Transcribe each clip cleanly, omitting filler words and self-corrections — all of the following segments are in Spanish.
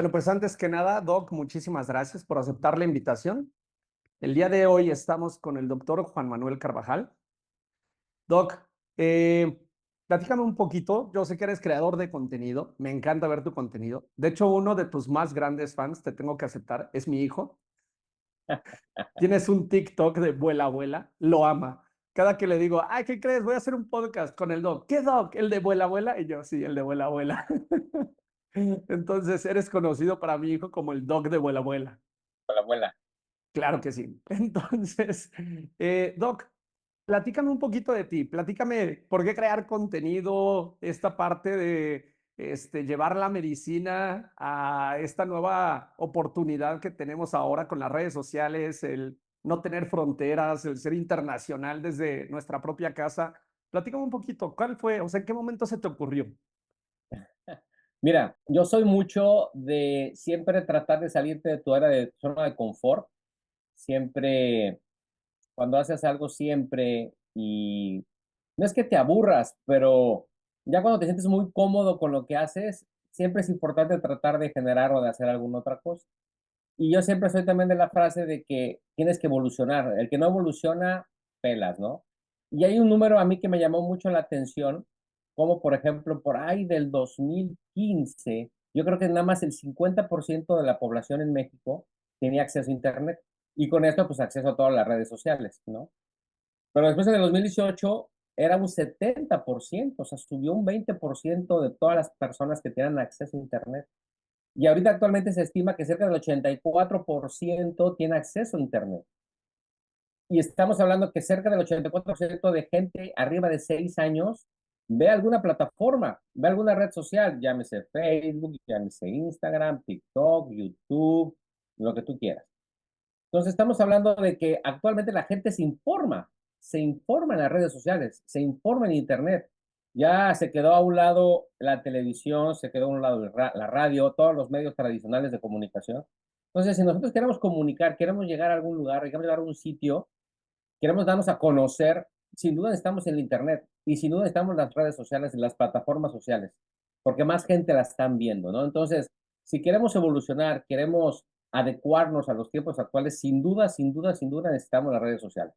Bueno, pues antes que nada, Doc, muchísimas gracias por aceptar la invitación. El día de hoy estamos con el doctor Juan Manuel Carvajal. Doc, eh, platícame un poquito. Yo sé que eres creador de contenido. Me encanta ver tu contenido. De hecho, uno de tus más grandes fans, te tengo que aceptar, es mi hijo. Tienes un TikTok de Vuela Abuela. Lo ama. Cada que le digo, ay, ¿qué crees? Voy a hacer un podcast con el Doc. ¿Qué Doc? ¿El de Vuela Abuela? Y yo, sí, el de Vuela Abuela. Entonces, eres conocido para mi hijo como el Doc de Vuela Abuela. Con la abuela. Claro que sí. Entonces, Doc, platícame un poquito de ti. Platícame por qué crear contenido, esta parte de llevar la medicina a esta nueva oportunidad que tenemos ahora con las redes sociales, el no tener fronteras, el ser internacional desde nuestra propia casa. Platícame un poquito, ¿cuál fue? O sea, ¿en qué momento se te ocurrió? Mira, yo soy mucho de siempre tratar de salirte de tu área de tu zona de confort. Siempre, cuando haces algo siempre y no es que te aburras, pero ya cuando te sientes muy cómodo con lo que haces, siempre es importante tratar de generar o de hacer alguna otra cosa. Y yo siempre soy también de la frase de que tienes que evolucionar. El que no evoluciona, pelas, ¿no? Y hay un número a mí que me llamó mucho la atención, como por ejemplo, por ahí del 2015, yo creo que nada más el 50% de la población en México tenía acceso a Internet. Y con esto, pues acceso a todas las redes sociales, ¿no? Pero después en el 2018 era un 70%, o sea, subió un 20% de todas las personas que tenían acceso a Internet. Y ahorita actualmente se estima que cerca del 84% tiene acceso a Internet. Y estamos hablando que cerca del 84% de gente arriba de 6 años ve alguna plataforma, ve alguna red social, llámese Facebook, llámese Instagram, TikTok, YouTube, lo que tú quieras. Entonces estamos hablando de que actualmente la gente se informa en las redes sociales, se informa en Internet. Ya se quedó a un lado la televisión, se quedó a un lado la radio, todos los medios tradicionales de comunicación. Entonces, si nosotros queremos comunicar, queremos llegar a algún lugar, queremos llegar a un sitio, queremos darnos a conocer, sin duda estamos en el Internet y sin duda estamos en las redes sociales, en las plataformas sociales, porque más gente la están viendo, ¿no? Entonces, si queremos evolucionar, queremos adecuarnos a los tiempos actuales, sin duda, sin duda, sin duda necesitamos las redes sociales.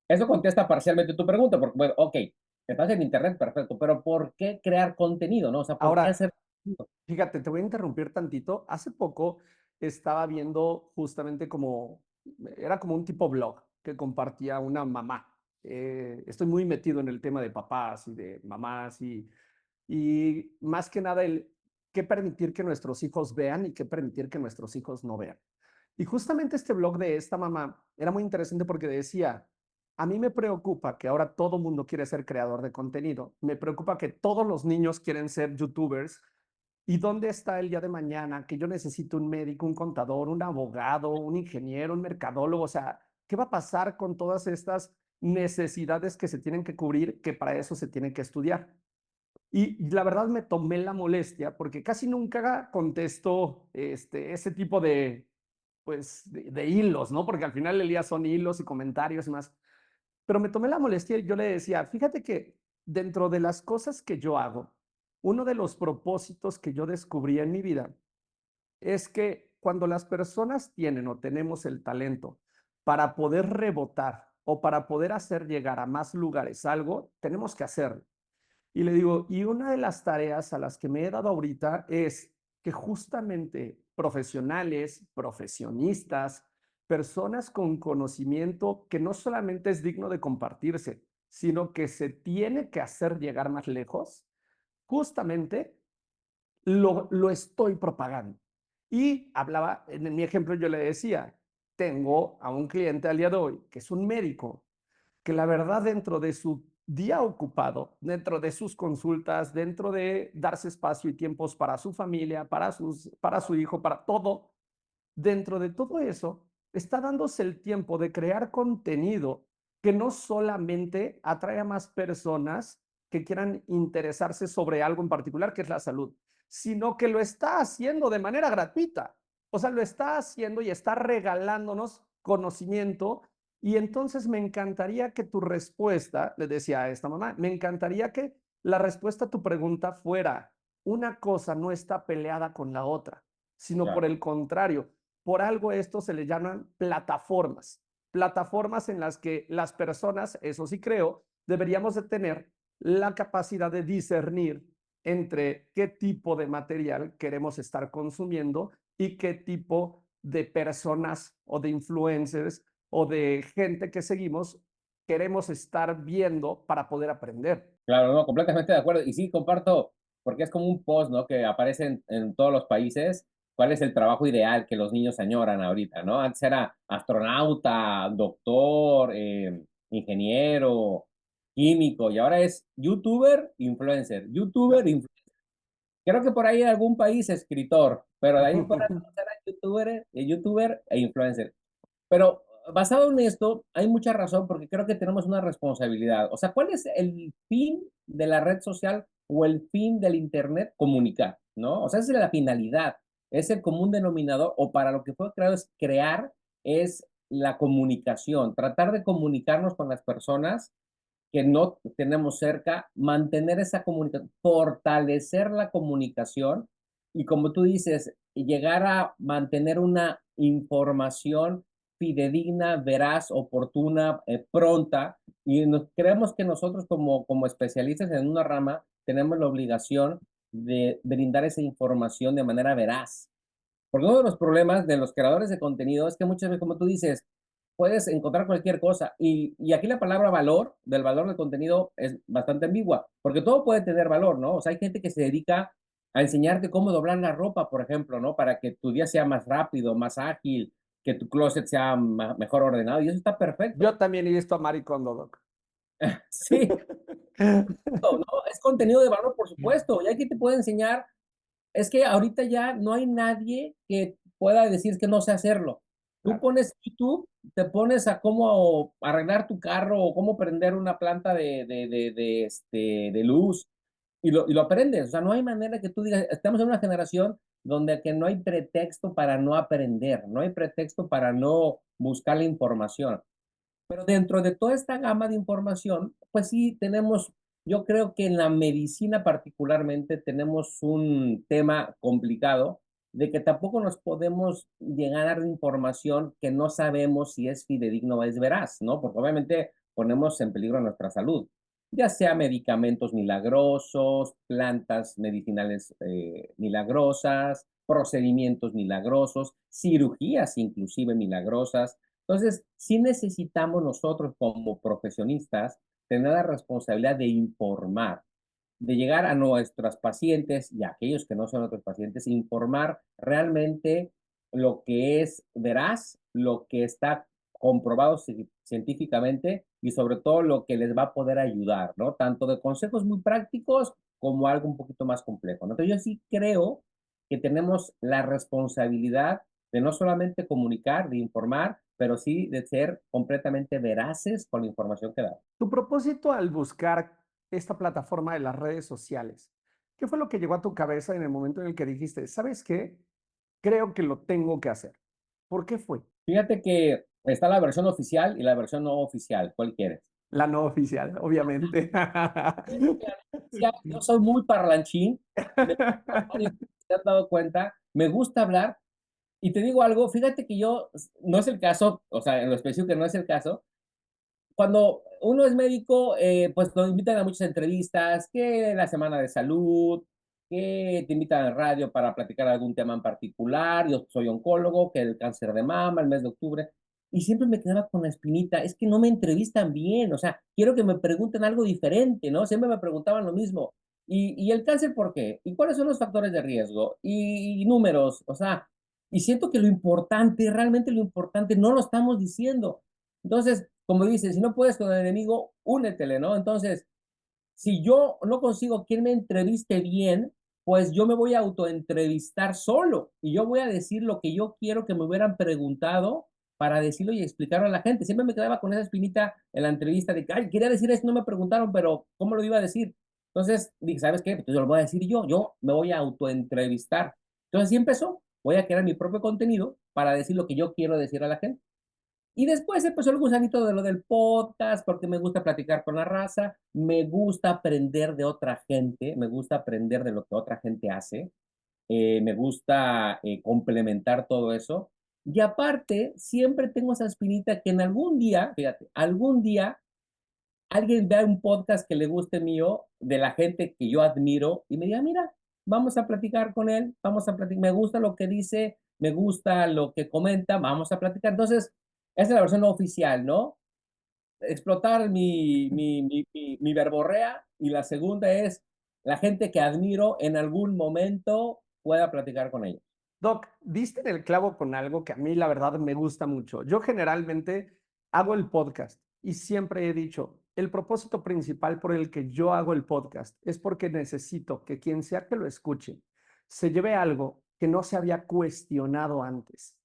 Eso contesta parcialmente tu pregunta, porque, bueno, ok, estás en Internet, perfecto, pero ¿por qué crear contenido, no? O sea, ¿por qué Ahora, hacer contenido? fíjate, te voy a interrumpir tantito. Hace poco estaba viendo justamente como, era como un tipo blog que compartía una mamá. Estoy muy metido en el tema de papás y de mamás y más que nada el qué permitir que nuestros hijos vean y qué permitir que nuestros hijos no vean. Y justamente este blog de esta mamá era muy interesante porque decía, a mí me preocupa que ahora todo mundo quiere ser creador de contenido, me preocupa que todos los niños quieren ser youtubers. ¿Y dónde está el día de mañana que yo necesito un médico, un contador, un abogado, un ingeniero, un mercadólogo? O sea, ¿qué va a pasar con todas estas necesidades que se tienen que cubrir, que para eso se tiene que estudiar? Y la verdad me tomé la molestia porque casi nunca contesto ese tipo de, pues, de hilos, ¿no? Porque al final el día son hilos y comentarios y más. Pero me tomé la molestia y yo le decía, fíjate que dentro de las cosas que yo hago, uno de los propósitos que yo descubrí en mi vida es que cuando las personas tienen o tenemos el talento para poder rebotar o para poder hacer llegar a más lugares algo, tenemos que hacerlo. Y le digo, y una de las tareas a las que me he dado ahorita es que justamente profesionales, profesionistas, personas con conocimiento que no solamente es digno de compartirse, sino que se tiene que hacer llegar más lejos, justamente lo estoy propagando. Y hablaba, en mi ejemplo yo le decía, tengo a un cliente al día de hoy que es un médico que la verdad dentro de su día ocupado, dentro de sus consultas, dentro de darse espacio y tiempos para su familia, para su hijo, para todo, dentro de todo eso, está dándose el tiempo de crear contenido que no solamente atrae a más personas que quieran interesarse sobre algo en particular, que es la salud, sino que lo está haciendo de manera gratuita. O sea, lo está haciendo y está regalándonos conocimiento. Y entonces me encantaría que tu respuesta, le decía a esta mamá, me encantaría que la respuesta a tu pregunta fuera, una cosa no está peleada con la otra, sino por Claro. el contrario. Por algo esto se le llaman plataformas. Plataformas en las que las personas, eso sí creo, deberíamos de tener la capacidad de discernir entre qué tipo de material queremos estar consumiendo y qué tipo de personas o de influencers o de gente que seguimos queremos estar viendo para poder aprender. Claro, no, completamente de acuerdo. Y sí, comparto, porque es como un post, ¿no? Que aparece en todos los países. ¿Cuál es el trabajo ideal que los niños añoran ahorita, no? Antes era astronauta, doctor, ingeniero, químico, y ahora es youtuber, influencer, youtuber, influencer. Creo que por ahí en algún país escritor, pero de ahí en fuera todos eran youtuber e influencer. Pero basado en esto, hay mucha razón porque creo que tenemos una responsabilidad. O sea, ¿cuál es el fin de la red social o el fin del Internet? Comunicar, ¿no? O sea, esa es la finalidad, es el común denominador o para lo que fue creado es crear, es la comunicación, tratar de comunicarnos con las personas que no tenemos cerca, mantener esa comunicación, fortalecer la comunicación y como tú dices, llegar a mantener una información fidedigna, veraz, oportuna, pronta, y creemos que nosotros como especialistas en una rama tenemos la obligación de brindar esa información de manera veraz. Porque uno de los problemas de los creadores de contenido es que muchas veces, como tú dices, puedes encontrar cualquier cosa. Y aquí la palabra valor, del valor del contenido, es bastante ambigua, porque todo puede tener valor, ¿no? O sea, hay gente que se dedica a enseñarte cómo doblar la ropa, por ejemplo, ¿no? Para que tu día sea más rápido, más ágil, que tu closet sea mejor ordenado, y eso está perfecto. Yo también he visto a Marie Kondo, Doc. Sí, ¿no? Es contenido de valor, por supuesto, y aquí te puede enseñar. Es que ahorita ya no hay nadie que pueda decir que no sé hacerlo. Tú Claro. pones YouTube, te pones a cómo arreglar tu carro o cómo prender una planta de luz y lo aprendes. O sea, no hay manera que tú digas, estamos en una generación donde que no hay pretexto para no aprender, no hay pretexto para no buscar la información. Pero dentro de toda esta gama de información, pues sí tenemos, yo creo que en la medicina particularmente tenemos un tema complicado de que tampoco nos podemos llegar a dar información que no sabemos si es fidedigno o es veraz, ¿no? Porque obviamente ponemos en peligro nuestra salud, ya sea medicamentos milagrosos, plantas medicinales milagrosas, procedimientos milagrosos, cirugías inclusive milagrosas. Entonces, sí necesitamos nosotros como profesionistas tener la responsabilidad de informar, de llegar a nuestras pacientes y a aquellos que no son nuestros pacientes, informar realmente lo que es veraz, lo que está comprobado científicamente y sobre todo lo que les va a poder ayudar, ¿no? Tanto de consejos muy prácticos como algo un poquito más complejo, ¿no? Entonces yo sí creo que tenemos la responsabilidad de no solamente comunicar, de informar, pero sí de ser completamente veraces con la información que da. Tu propósito al buscar esta plataforma de las redes sociales, ¿qué fue lo que llegó a tu cabeza en el momento en el que dijiste, ¿sabes qué? Creo que lo tengo que hacer. ¿Por qué fue? Fíjate que está la versión oficial y la versión no oficial. ¿Cuál quieres? La no oficial, obviamente. Yo soy muy parlanchín. Me gusta hablar y te has dado cuenta. Me gusta hablar. Y te digo algo, fíjate que yo, no es el caso, o sea, en lo específico que no es el caso, cuando uno es médico, pues nos invitan a muchas entrevistas, que la semana de salud, que te invitan al radio para platicar algún tema en particular. Yo soy oncólogo, que el cáncer de mama, el mes de octubre. Y siempre me quedaba con la espinita, es que no me entrevistan bien, o sea, quiero que me pregunten algo diferente, ¿no? Siempre me preguntaban lo mismo. ¿Y el cáncer por qué? ¿Y cuáles son los factores de riesgo? Y números, o sea, y siento que lo importante, realmente lo importante, no lo estamos diciendo. Entonces, como dices, si no puedes con el enemigo, únetele, ¿no? Entonces, si yo no consigo quien me entreviste bien, pues yo me voy a autoentrevistar solo y yo voy a decir lo que yo quiero que me hubieran preguntado para decirlo y explicarlo a la gente. Siempre me quedaba con esa espinita en la entrevista de que, ay, quería decir esto, no me preguntaron, pero ¿cómo lo iba a decir? Entonces dije, ¿sabes qué? Pues yo lo voy a decir yo me voy a autoentrevistar. Entonces así empezó. Voy a crear mi propio contenido para decir lo que yo quiero decir a la gente. Y después empezó el gusanito de lo del podcast, porque me gusta platicar con la raza, me gusta aprender de otra gente, me gusta aprender de lo que otra gente hace. me gusta complementar todo eso. Y aparte, siempre tengo esa espinita que en algún día, fíjate, algún día alguien vea un podcast que le guste mío, de la gente que yo admiro, y me diga, mira, vamos a platicar con él, vamos a platicar, me gusta lo que dice, me gusta lo que comenta, vamos a platicar. Entonces, esa es la versión oficial, ¿no? Explotar mi verborrea, y la segunda es la gente que admiro en algún momento pueda platicar con ellos. Doc, diste en el clavo con algo que a mí la verdad me gusta mucho. Yo generalmente hago el podcast y siempre he dicho, el propósito principal por el que yo hago el podcast es porque necesito que quien sea que lo escuche se lleve algo que no se había cuestionado antes.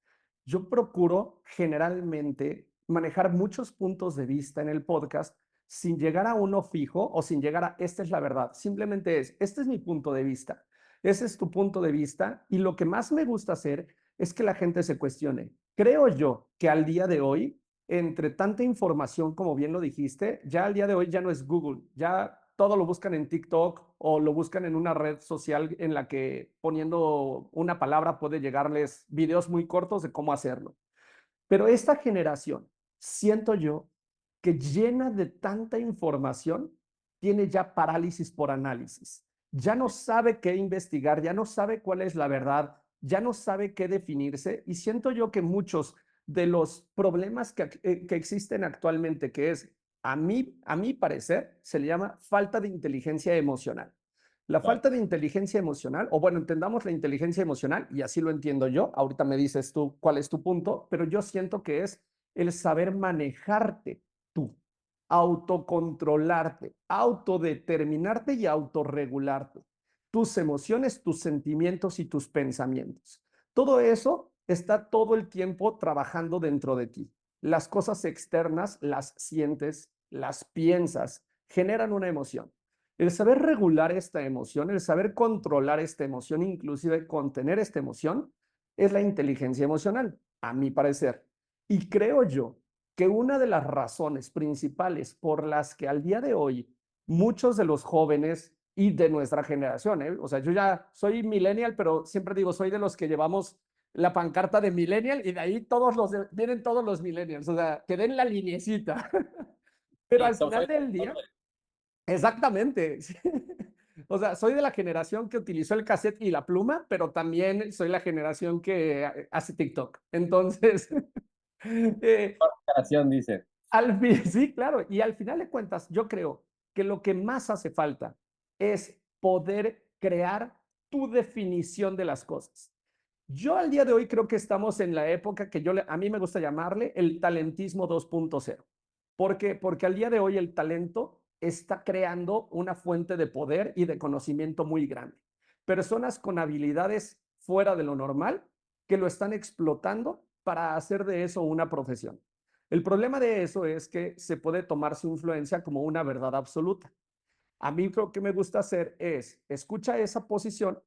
Yo procuro generalmente manejar muchos puntos de vista en el podcast sin llegar a uno fijo o sin llegar a esta es la verdad. Simplemente es, este es mi punto de vista. Ese es tu punto de vista y lo que más me gusta hacer es que la gente se cuestione. Creo yo que al día de hoy, entre tanta información, como bien lo dijiste, ya al día de hoy ya no es Google, ya todo lo buscan en TikTok o lo buscan en una red social en la que poniendo una palabra puede llegarles videos muy cortos de cómo hacerlo. Pero esta generación, siento yo, que llena de tanta información, tiene ya parálisis por análisis. Ya no sabe qué investigar, ya no sabe cuál es la verdad, ya no sabe qué definirse. Y siento yo que muchos de los problemas que existen actualmente, que es, a mi parecer, se le llama falta de inteligencia emocional. La Claro. falta de inteligencia emocional, o bueno, entendamos la inteligencia emocional, y así lo entiendo yo, ahorita me dices tú cuál es tu punto, pero yo siento que es el saber manejarte tú, autocontrolarte, autodeterminarte y autorregularte, tus emociones, tus sentimientos y tus pensamientos. Todo eso está todo el tiempo trabajando dentro de ti. Las cosas externas las sientes, las piensas, generan una emoción. El saber regular esta emoción, el saber controlar esta emoción, inclusive contener esta emoción, es la inteligencia emocional, a mi parecer. Y creo yo que una de las razones principales por las que al día de hoy muchos de los jóvenes y de nuestra generación, o sea, yo ya soy millennial, pero siempre digo, soy de los que llevamos la pancarta de millennial y de ahí vienen todos los millennials, o sea, que den la linecita. Pero Sí, al final del día, exactamente. Sí. O sea, soy de la generación que utilizó el cassette y la pluma, pero también soy la generación que hace TikTok. Entonces, eh, Comparación, dice. sí, claro. Y al final de cuentas, yo creo que lo que más hace falta es poder crear tu definición de las cosas. Yo al día de hoy creo que estamos en la época que a mí me gusta llamarle el talentismo 2.0. ¿Por qué? Porque al día de hoy el talento está creando una fuente de poder y de conocimiento muy grande. Personas con habilidades fuera de lo normal que lo están explotando para hacer de eso una profesión. El problema de eso es que se puede tomar su influencia como una verdad absoluta. A mí lo que me gusta hacer es, escucha esa posición,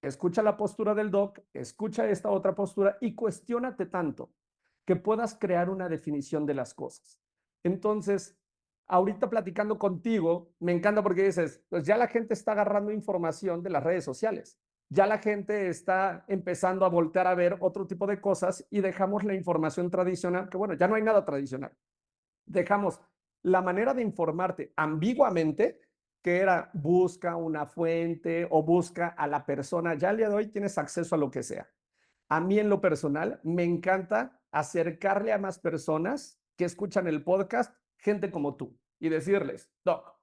escucha la postura del doc, escucha esta otra postura y cuestiónate tanto que puedas crear una definición de las cosas. Entonces, ahorita platicando contigo, me encanta porque dices, pues ya la gente está agarrando información de las redes sociales. Ya la gente está empezando a voltear a ver otro tipo de cosas y dejamos la información tradicional, que bueno, ya no hay nada tradicional. Dejamos la manera de informarte ambiguamente, que era busca una fuente o busca a la persona. Ya al día de hoy tienes acceso a lo que sea. A mí en lo personal me encanta acercarle a más personas que escuchan el podcast, gente como tú, y decirles, Doc,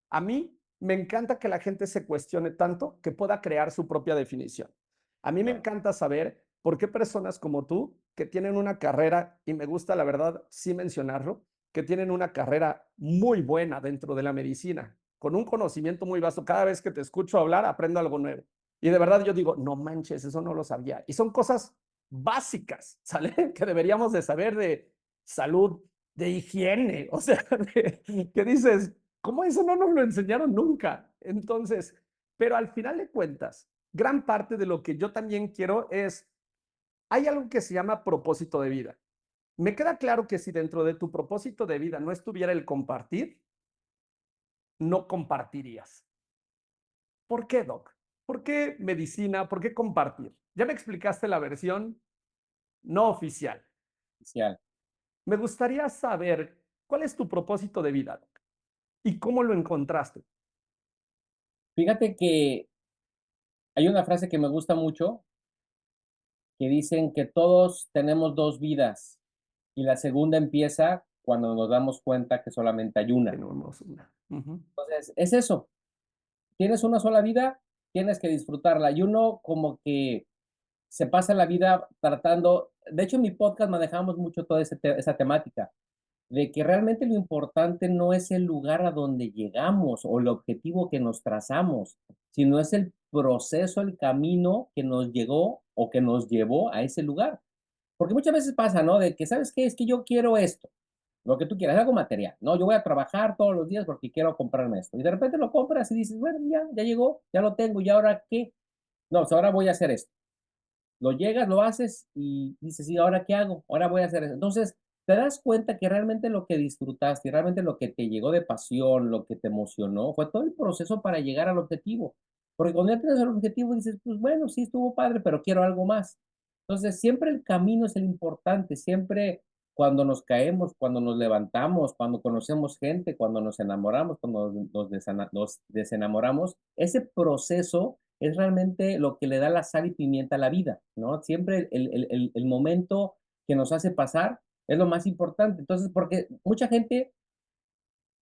a mí me encanta que la gente se cuestione tanto que pueda crear su propia definición. A mí me Claro. encanta saber por qué personas como tú, que tienen una carrera, y me gusta la verdad sí mencionarlo, que tienen una carrera muy buena dentro de la medicina, con un conocimiento muy vasto. Cada vez que te escucho hablar, aprendo algo nuevo. Y de verdad yo digo, no manches, eso no lo sabía. Y son cosas básicas, ¿sale? Que deberíamos de saber de salud, de higiene, o sea, que dices, ¿cómo eso no nos lo enseñaron nunca? Entonces, pero al final de cuentas, gran parte de lo que yo también quiero es, hay algo que se llama propósito de vida. Me queda claro que si dentro de tu propósito de vida no estuviera el compartir, no compartirías. ¿Por qué, Doc? ¿por qué medicina? ¿Por qué compartir? Ya me explicaste la versión no oficial. Especial. Me gustaría saber cuál es tu propósito de vida y cómo lo encontraste. Fíjate que hay una frase que me gusta mucho que dicen que todos tenemos dos vidas y la segunda empieza cuando nos damos cuenta que solamente hay una. Tenemos una. Ujú. Entonces, es eso. Tienes una sola vida, tienes que disfrutarla. Y uno como que se pasa la vida tratando, de hecho en mi podcast manejamos mucho toda esa temática, de que realmente lo importante no es el lugar a donde llegamos o el objetivo que nos trazamos, sino es el proceso, el camino que nos llegó o que nos llevó a ese lugar. Porque muchas veces pasa, ¿no? De que, ¿sabes qué? Es que yo quiero esto, lo que tú quieras, algo material, ¿no? Yo voy a trabajar todos los días porque quiero comprarme esto. Y de repente lo compras y dices, bueno, ya llegó, ya lo tengo, ¿y ahora qué? No, pues ahora voy a hacer esto. Lo llegas, lo haces y dices, sí, ¿ahora qué hago? Ahora voy a hacer eso. Entonces, te das cuenta que realmente lo que disfrutaste y realmente lo que te llegó de pasión, lo que te emocionó, fue todo el proceso para llegar al objetivo. Porque cuando ya tienes el objetivo, dices, pues bueno, sí, estuvo padre, pero quiero algo más. Entonces, siempre el camino es el importante, siempre cuando nos caemos, cuando nos levantamos, cuando conocemos gente, cuando nos enamoramos, cuando nos desenamoramos, ese proceso es realmente lo que le da la sal y pimienta a la vida, ¿no? Siempre el momento que nos hace pasar es lo más importante. Entonces, porque mucha gente,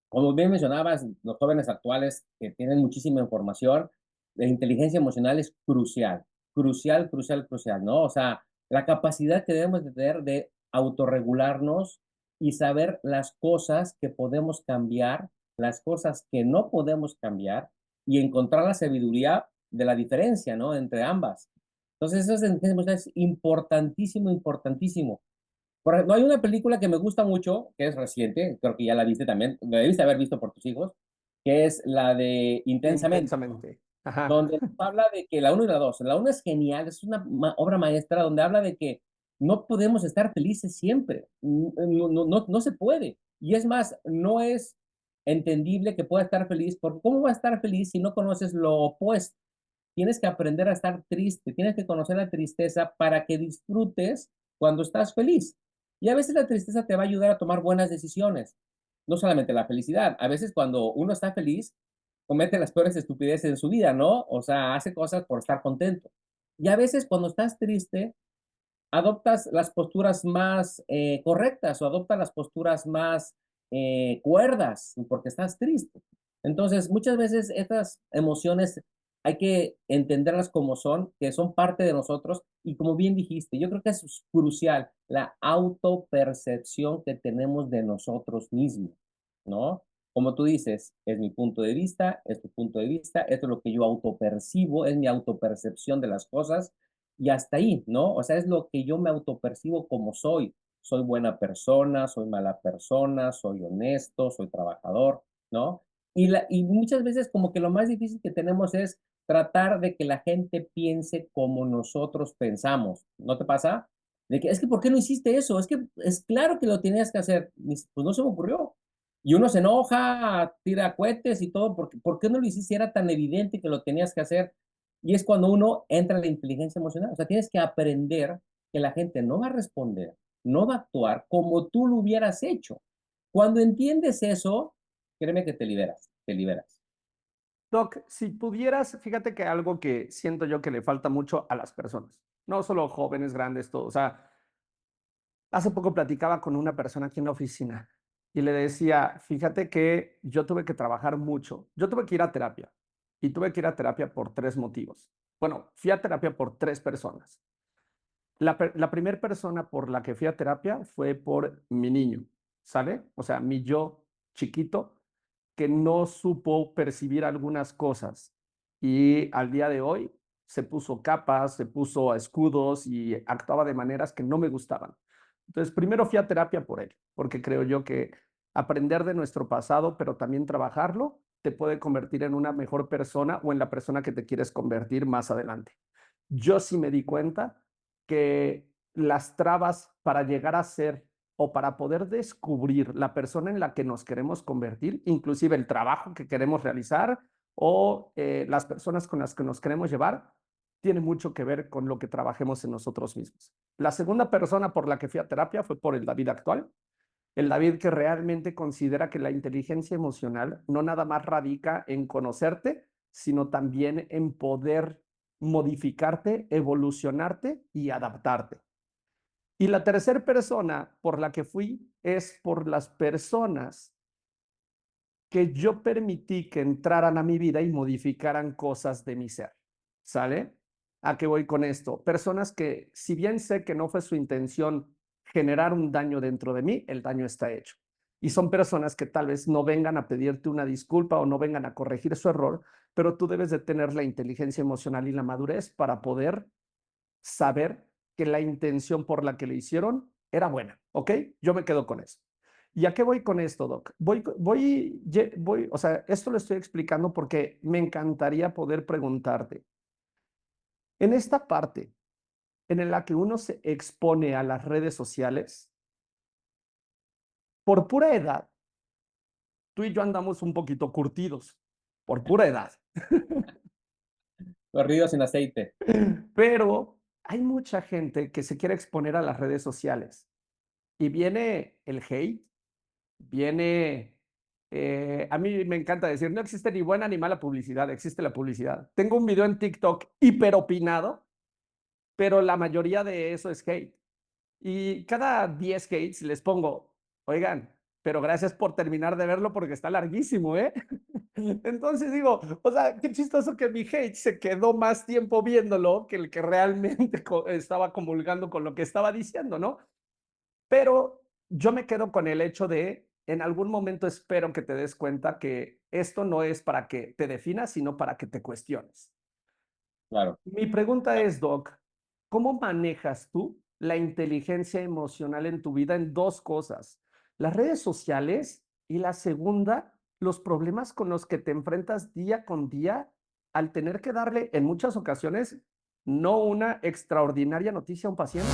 como bien mencionabas, los jóvenes actuales que tienen muchísima información, la inteligencia emocional es crucial, crucial, crucial, crucial, ¿no? O sea, la capacidad que debemos de tener de autorregularnos y saber las cosas que podemos cambiar, las cosas que no podemos cambiar y encontrar la sabiduría de la diferencia, ¿no? Entre ambas. Entonces, eso es importantísimo, importantísimo. Por ejemplo, hay una película que me gusta mucho, que es reciente, creo que ya la viste también, la debiste haber visto por tus hijos, que es la de Intensamente, Intensamente. Ajá. donde habla de que la uno y la 2, la uno es genial, es una obra maestra donde habla de que no podemos estar felices siempre, no se puede. Y es más, no es entendible que pueda estar feliz, porque ¿cómo va a estar feliz si no conoces lo opuesto? Tienes que aprender a estar triste, tienes que conocer la tristeza para que disfrutes cuando estás feliz. Y a veces la tristeza te va a ayudar a tomar buenas decisiones, no solamente la felicidad. A veces cuando uno está feliz, comete las peores estupideces en su vida, ¿no? O sea, hace cosas por estar contento. Y a veces cuando estás triste, adoptas las posturas más correctas o adoptas las posturas más cuerdas porque estás triste. Entonces, muchas veces estas emociones hay que entenderlas como son, que son parte de nosotros y como bien dijiste, yo creo que es crucial la autopercepción que tenemos de nosotros mismos, ¿no? Como tú dices, es mi punto de vista, es tu punto de vista, esto es lo que yo autopercibo, es mi autopercepción de las cosas y hasta ahí, ¿no? O sea, es lo que yo me autopercibo como soy. Soy buena persona, soy mala persona, soy honesto, soy trabajador, ¿no? Y muchas veces como que lo más difícil que tenemos es tratar de que la gente piense como nosotros pensamos. ¿No te pasa? De que es que ¿por qué no hiciste eso? Es que es claro que lo tenías que hacer. Pues no se me ocurrió. Y uno se enoja, tira cohetes y todo, porque ¿por qué no lo hiciste si era tan evidente que lo tenías que hacer? Y es cuando uno entra en la inteligencia emocional. O sea, tienes que aprender que la gente no va a responder, no va a actuar como tú lo hubieras hecho. Cuando entiendes eso, créeme que te liberas, te liberas. Doc, si pudieras, fíjate que algo que siento yo que le falta mucho a las personas, no solo jóvenes, grandes, todos. O sea, hace poco platicaba con una persona aquí en la oficina y le decía, fíjate que yo tuve que trabajar mucho, yo tuve que ir a terapia y tuve que ir a terapia por tres motivos. Bueno, fui a terapia por tres personas. La primera persona por la que fui a terapia fue por mi niño, ¿sale? O sea, mi yo chiquito que no supo percibir algunas cosas y al día de hoy se puso capas, se puso escudos y actuaba de maneras que no me gustaban. Entonces, primero fui a terapia por él, porque creo yo que aprender de nuestro pasado, pero también trabajarlo, te puede convertir en una mejor persona o en la persona que te quieres convertir más adelante. Yo sí me di cuenta que las trabas para llegar a ser o para poder descubrir la persona en la que nos queremos convertir, inclusive el trabajo que queremos realizar o las personas con las que nos queremos llevar, tiene mucho que ver con lo que trabajemos en nosotros mismos. La segunda persona por la que fui a terapia fue por el David actual, el David que realmente considera que la inteligencia emocional no nada más radica en conocerte, sino también en poder modificarte, evolucionarte y adaptarte. Y la tercera persona por la que fui es por las personas que yo permití que entraran a mi vida y modificaran cosas de mi ser. ¿Sale? ¿A qué voy con esto? Personas que, si bien sé que no fue su intención generar un daño dentro de mí, el daño está hecho. Y son personas que tal vez no vengan a pedirte una disculpa o no vengan a corregir su error, pero tú debes de tener la inteligencia emocional y la madurez para poder saber que la intención por la que le hicieron era buena, ¿ok? Yo me quedo con eso. ¿Y a qué voy con esto, Doc? O sea, esto lo estoy explicando porque me encantaría poder preguntarte, en esta parte en la que uno se expone a las redes sociales, por pura edad, tú y yo andamos un poquito curtidos, por pura edad, Corrido sin aceite. pero hay mucha gente que se quiere exponer a las redes sociales y viene el hate, viene, a mí me encanta decir, no existe ni buena ni mala publicidad, existe la publicidad. Tengo un video en TikTok hiperopinado, pero la mayoría de eso es hate. Y cada 10 hates les pongo, oigan, pero gracias por terminar de verlo porque está larguísimo, ¿eh? Entonces digo, o sea, qué chistoso que mi hate se quedó más tiempo viéndolo que el que realmente estaba comulgando con lo que estaba diciendo, ¿no? Pero yo me quedo con el hecho de, en algún momento espero que te des cuenta que esto no es para que te definas, sino para que te cuestiones. Claro. Mi pregunta es, Doc, ¿cómo manejas tú la inteligencia emocional en tu vida en dos cosas? Las redes sociales y la segunda, los problemas con los que te enfrentas día con día al tener que darle en muchas ocasiones no una extraordinaria noticia a un paciente.